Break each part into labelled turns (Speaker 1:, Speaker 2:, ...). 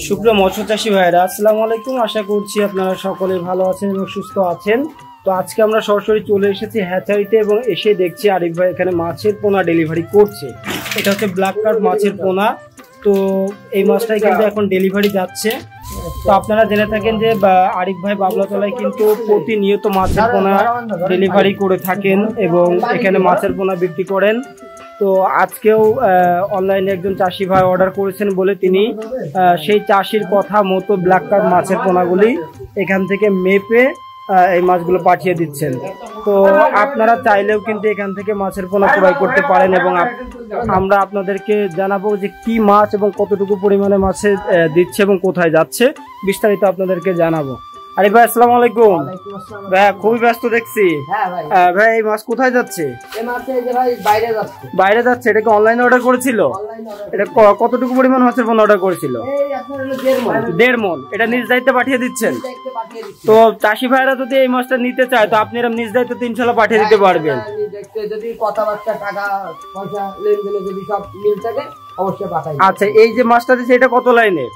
Speaker 1: সুপ্রিয় মৎস্য চাষী ভাইরা, আসসালামু আলাইকুম। আশা করছি আপনারা সকলে ভালো আছেন এবং সুস্থ আছেন। তো আজকে আমরা সরাসরি চলে এসেছি হ্যাচারিতে এবং এসে দেখছি আরিফ ভাই এখানে মাছের পোনা ডেলিভারি করছে। এটা হচ্ছে ব্ল্যাক কার্প মাছের পোনা। তো এই মাছটাই কিন্তু এখন ডেলিভারি যাচ্ছে। তো আপনারা জেনে থাকেন যে আরিফ ভাই বাবলাতলায় কিন্তু প্রতিনিয়ত মাছের পোনা ডেলিভারি করে থাকেন এবং এখানে মাছের পোনা বিক্রি করেন। তো আজকেও অনলাইনে একজন চাষি ভাই অর্ডার করেছেন বলে তিনি সেই চাষির কথা মতো ব্ল্যাক কার্প মাছের পোনাগুলি এখান থেকে মেপে এই মাছগুলো পাঠিয়ে দিচ্ছেন। তো আপনারা চাইলেও কিন্তু এখান থেকে মাছের পোনা ক্রয় করতে পারেন এবং আমরা আপনাদেরকে জানাবো যে কি মাছ এবং কতটুকু পরিমাণে মাছে দিচ্ছে এবং কোথায় যাচ্ছে বিস্তারিত আপনাদেরকে জানাবো। আরে ভাই আসসালামু আলাইকুম। ভাই খুবই ব্যস্ত দেখছি। ভাই এই মাছ কোথায় যাচ্ছে? বাইরে যাচ্ছে। এটা কি অনলাইনে অর্ডার করেছিল? এটা কতটুকু পরিমাণ মাছের পোনা অর্ডার করেছিল? 1.5 মণ। এটা নিজ দায়িত্বে পাঠিয়ে দিচ্ছেন? তো চাষি ভাইরা যদি এই মাছটা নিতে চায় তো আপনি নিজ দায়িত্বে ইনশাল্লাহ পাঠিয়ে দিতে পারবেন।
Speaker 2: যদি কথাবার্তা টাকা পয়সা লেনদেনে যদি সব মিল থাকে অবশ্যই পাঠাই।
Speaker 1: আচ্ছা, এই যে মাছটা দিচ্ছে এটা কত লাইনের?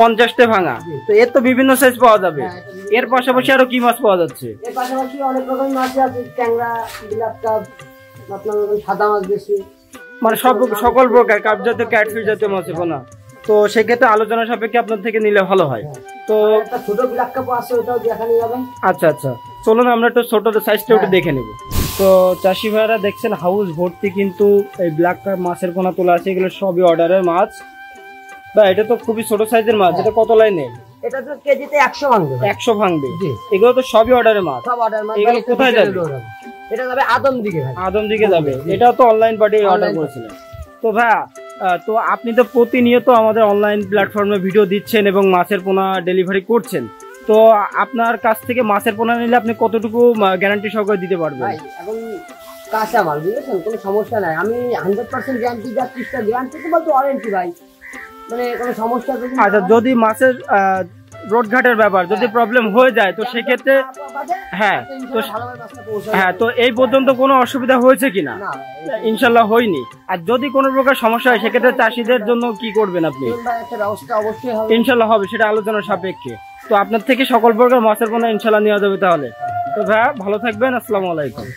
Speaker 1: 50টা ভাঙা। তো এর তো বিভিন্ন সাইজ পাওয়া যাবে। এর পাশাপাশি আরো কি মাছ পাওয়া যাচ্ছে?
Speaker 2: এর পাশাপাশি অনেক রকম মাছ আছে, ট্যাংরা, ব্ল্যাক কাপ, আপনার সাদা মাছ বেশি,
Speaker 1: মানে সকল প্রকার কাপ জাতীয়, ক্যাটফিশ জাতীয় মাছ পোনা। তো সেক্ষেত্রে আলোচনা সাপেক্ষে আপনার থেকে নিলে ভালো হয়। তো
Speaker 2: একটা ছোট ব্ল্যাক কাপ আছে, ওটাও দেখানো যাবে।
Speaker 1: আচ্ছা আচ্ছা, চলুন আমরা একটু ছোট সাইজটা একটু দেখে নেব। তো চাষি ভাইরা দেখছেন হাউস ভর্তি কিন্তু এই ব্ল্যাক কাপ মাছের পোনা তোলা আছে। এগুলো সবই অর্ডারের মাছ। বা এটা তো খুবই ছোট সাইজের মাছ। এটা কত লাইনের?
Speaker 2: এটা তো কেজিতে 100 ভাঙবে।
Speaker 1: 100 ভাঙবে। এগুলো তো সবই অর্ডারের মাছ।
Speaker 2: সব অর্ডার মাছ।
Speaker 1: এগুলো কোথায় যাবে?
Speaker 2: এটা যাবে আদমদিঘি। ভাই
Speaker 1: আদমদিঘি যাবে। এটাও তো অনলাইন পাঠিয়ে অর্ডার করেছিলেন। তো ভাইয়া, তো আপনি তো প্রতিনিয়ত আমাদের অনলাইন প্ল্যাটফর্মে ভিডিও দিচ্ছেন এবং মাছের পোনা ডেলিভারি করছেন। তো আপনার কাছ থেকে মাছের পোনা নিলে আপনি কতটুকু গ্যারান্টি সহকারে দিতে পারবেন?
Speaker 2: এখন কাঁচা মাল, বুঝেছেন, কোনো সমস্যা নাই। আমি 100% গ্যারান্টি যা 30টা গ্যারান্টি বলতে ওয়ারেন্টি ভাই, মানে কোনো সমস্যা।
Speaker 1: আচ্ছা, যদি মাছের রোডঘাটের ব্যাপার যদি প্রবলেম হয়ে যায় তো সেক্ষেত্রে তো এই পর্যন্ত কোনো অসুবিধা হয়েছে কিনা? ইনশাল্লাহ হয়নি। আর যদি কোনো প্রকার সমস্যা হয় সেক্ষেত্রে চাষিদের জন্য কি করবেন আপনি? ইনশাল্লাহ হবে, সেটা আলোচনার সাপেক্ষে। তো আপনার থেকে সকল প্রকার মাছের পোনা ইনশাল্লাহ নেওয়া যাবে তাহলে। তো ভাইয়া ভালো থাকবেন। আসসালামু আলাইকুম।